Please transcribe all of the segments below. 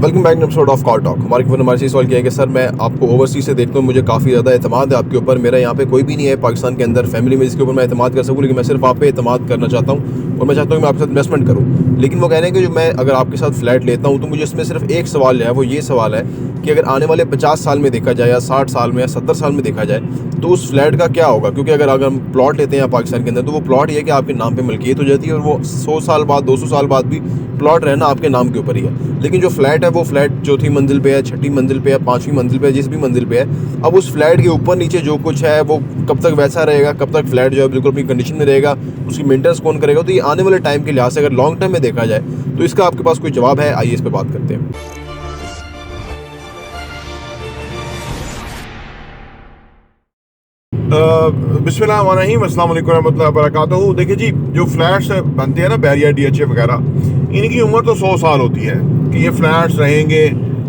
Welcome back episode of call talk. हमारे से सवाल किया है कि सर मैं आपको ओवरसीज से देखता हूँ, मुझे काफ़ी ज़्यादा एतमाद है आपके ऊपर। मेरा यहाँ पे कोई भी नहीं है पाकिस्तान के अंदर फैमिली में जिसके ऊपर मैं एतमाद कर सकूँ, लेकिन मैं सिर्फ आप पे एतमाद करना चाहता हूँ और मैं चाहता हूँ कि मैं आपके साथ इन्वेस्टमेंट करूँ। लेकिन वो कह रहे हैं कि जो मैं अगर आपके साथ फ्लैट लेता हूँ तो मुझे इसमें सिर्फ एक सवाल है, वो ये सवाल है कि अगर आने वाले 50 साल में देखा जाए या 60 साल में या 70 साल में देखा जाए तो उस फ्लैट का क्या होगा। क्योंकि अगर हम प्लॉट लेते हैं पाकिस्तान के अंदर तो वो प्लॉट ये है कि आपके नाम पे मलकियत हो जाती है और वो 100 साल बाद 200 साल बाद भी प्लॉट रहना आपके नाम के ऊपर ही है। लेकिन जो फ्लैट है वो फ्लैट चौथी मंजिल पे है, छठी मंजिल पे है, पांचवी मंजिल पे है, जिस भी मंजिल पे है, अब उस फ्लैट के ऊपर नीचे जो कुछ है वो कब तक वैसा रहेगा, कब तक फ्लैट जो है बिल्कुल अपनी कंडीशन में रहेगा, उसकी मेंटेनेंस कौन करेगा। तो ये आने वाले टाइम के लिहाज से अगर लॉन्ग टर्म में देखा जाए तो इसका आपके पास कोई जवाब है? आइए इस पर बात करते हैं। बिस्मिल्लाहिर्रहमानिर्रहीम, अस्सलाम वालेकुम रहमतुल्लाहि वबरकातुहू। देखिए जी, जो फ्लैट्स बनते हैं ना बैरिया DHA वगैरह, इनकी उम्र तो 100 साल होती है कि ये फ्लैट्स रहेंगे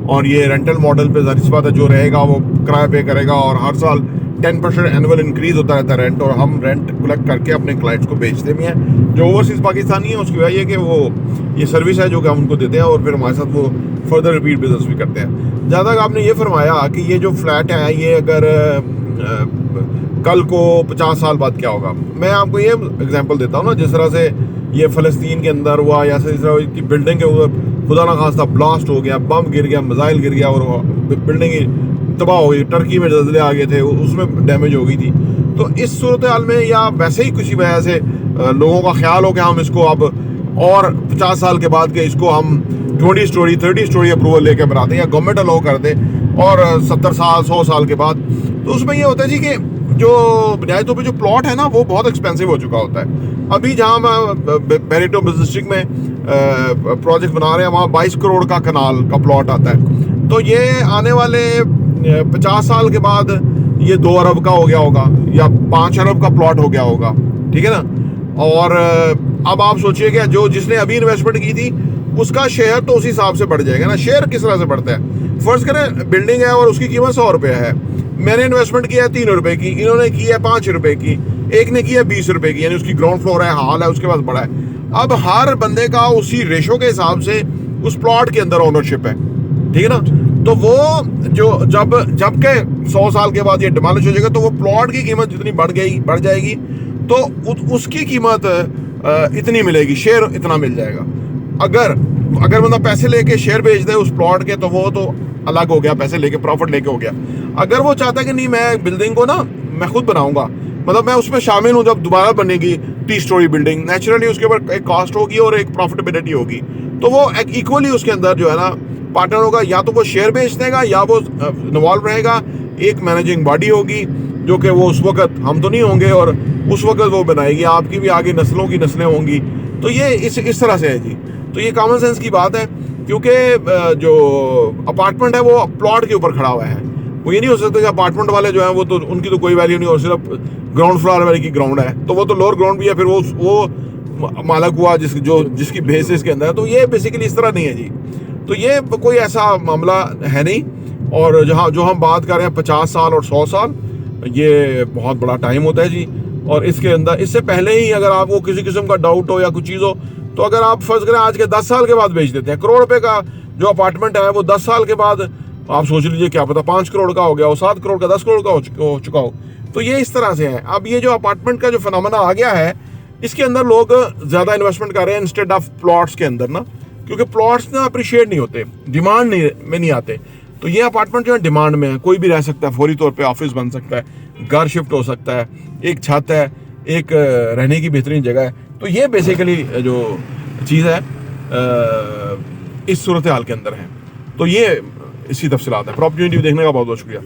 और ये रेंटल मॉडल पे ज़ाहिर सी बात है जो रहेगा वो किराया पे करेगा और हर साल 10% एनुअल इंक्रीज़ होता रहता है रेंट, और हम रेंट कलेक्ट करके अपने क्लाइंट्स को बेचते भी हैं। जो ओवरसीज़ पाकिस्तानी है उसकी वजह ये कि वो ये सर्विस है जो कि हम उनको देते हैं और फिर हमारे साथ वो फर्दर रिपीट बिजनेस भी करते हैं। जहाँ तक आपने ये फरमाया कि ये जो फ्लैट है ये अगर कल को 50 साल बाद क्या होगा, मैं आपको ये एग्जांपल देता हूँ ना, जिस तरह से ये फ़लस्तीन के अंदर हुआ या इस तरह की बिल्डिंग के ऊपर खुदा ना खास्ता ब्लास्ट हो गया, बम गिर गया, मिसाइल गिर गया और बिल्डिंग तबाह हो गई। टर्की में ज़लज़ले आ गए थे, उसमें डैमेज हो गई थी। तो इस सूरत हाल में या वैसे ही किसी वजह से लोगों का ख्याल हो कि हम इसको अब और 50 साल के बाद के इसको हम 20 स्टोरी 30 स्टोरी अप्रूवल लेके बनाते हैं या गवर्नमेंट अलाउ कर दे और 70 साल 100 साल के बाद, तो उसमें ये होता है जी कि जो बुनियादी तौर पे जो प्लॉट है ना वो बहुत एक्सपेंसिव हो चुका होता है। अभी जहाँ मैं बैरिटो बिजनेस डिस्ट्रिक्ट में प्रोजेक्ट बना रहे हैं वहाँ 22 करोड़ का कनाल का प्लॉट आता है। तो ये आने वाले 50 साल के बाद ये 2 अरब का हो गया होगा या 5 अरब का प्लॉट हो गया होगा, ठीक है ना। और अब आप सोचिए कि जो जिसने अभी इन्वेस्टमेंट की थी उसका शेयर तो उसी हिसाब से बढ़ जाएगा ना। शेयर किस तरह से बढ़ता है, फर्ज करें बिल्डिंग है और उसकी कीमत 100 रुपये है, मैंने इन्वेस्टमेंट किया है 3 रुपए की, इन्होंने की है 5 रुपए की, एक ने की है 20 रुपए की, यानी उसकी ग्राउंड फ्लोर है, हॉल है, उसके पास बड़ा है। अब हर बंदे का उसी रेशो के हिसाब से उस प्लॉट के अंदर ओनरशिप है, ठीक है ना। तो वो जो जब के 100 साल के बाद ये डिमोलिश हो जाएगा तो वो प्लॉट की कीमत जितनी बढ़ जाएगी तो उसकी कीमत इतनी मिलेगी, शेयर इतना मिल जाएगा। अगर बंदा पैसे लेके शेयर बेच दे उस प्लॉट के तो वो तो अलग हो गया, पैसे लेके प्रॉफिट लेके हो गया। अगर वो चाहता है कि नहीं मैं बिल्डिंग को ना मैं खुद बनाऊंगा, मतलब मैं उसमें शामिल हूँ, जब दोबारा बनेगी 30 स्टोरी बिल्डिंग नेचुरली उसके ऊपर एक कॉस्ट होगी और एक प्रॉफिटेबिलिटी होगी, तो वो इक्वली उसके अंदर जो है ना पार्टनर होगा, या तो वो शेयर बेच देगा या वो इन्वॉल्व रहेगा। एक मैनेजिंग बॉडी होगी जो कि वो उस वक्त हम तो नहीं होंगे और उस वक्त वो बनाएगी, आपकी भी आगे नस्लों की नस्लें होंगी। तो ये इस तरह से है जी। तो ये कॉमन सेंस की बात है, क्योंकि जो अपार्टमेंट है वो प्लॉट के ऊपर खड़ा हुआ है। वो ये नहीं हो सकता कि अपार्टमेंट वाले जो है वो तो उनकी तो कोई वैल्यू नहीं, और सिर्फ ग्राउंड फ्लोर वाले की ग्राउंड है तो वो तो लोअर ग्राउंड भी है, फिर वो मालक हुआ जिसकी बेसिस के अंदर है। तो ये बेसिकली इस तरह नहीं है जी। तो ये कोई ऐसा मामला है नहीं। और जो हम बात कर रहे हैं 50 साल और 100 साल, ये बहुत बड़ा टाइम होता है जी। और इसके अंदर इससे पहले ही अगर आपको किसी किस्म का डाउट हो या कुछ चीज़ हो तो अगर आप फर्ज करें आज के 10 साल के बाद बेच देते हैं, करोड़ रुपए का जो अपार्टमेंट है वो 10 साल के बाद आप सोच लीजिए क्या पता 5 करोड़ का हो गया हो, 7 करोड़ का, 10 करोड़ का हो चुका हो। तो ये इस तरह से है। अब ये जो अपार्टमेंट का जो फिनोमेना आ गया है इसके अंदर लोग ज़्यादा इन्वेस्टमेंट कर रहे हैं इंस्टेड ऑफ प्लॉट्स के अंदर ना, क्योंकि प्लॉट्स ना अप्रिशिएट नहीं होते, डिमांड में नहीं आते। तो ये अपार्टमेंट जो है डिमांड में है, कोई भी रह सकता है, फौरी तौर पे ऑफिस बन सकता है, घर शिफ्ट हो सकता है, एक छत है, एक रहने की बेहतरीन जगह है। तो ये बेसिकली जो चीज़ है इस सूरत हाल के अंदर है। तो ये इसी तफसीलात है। प्रॉपर्टी देखने का बहुत बहुत शुक्रिया।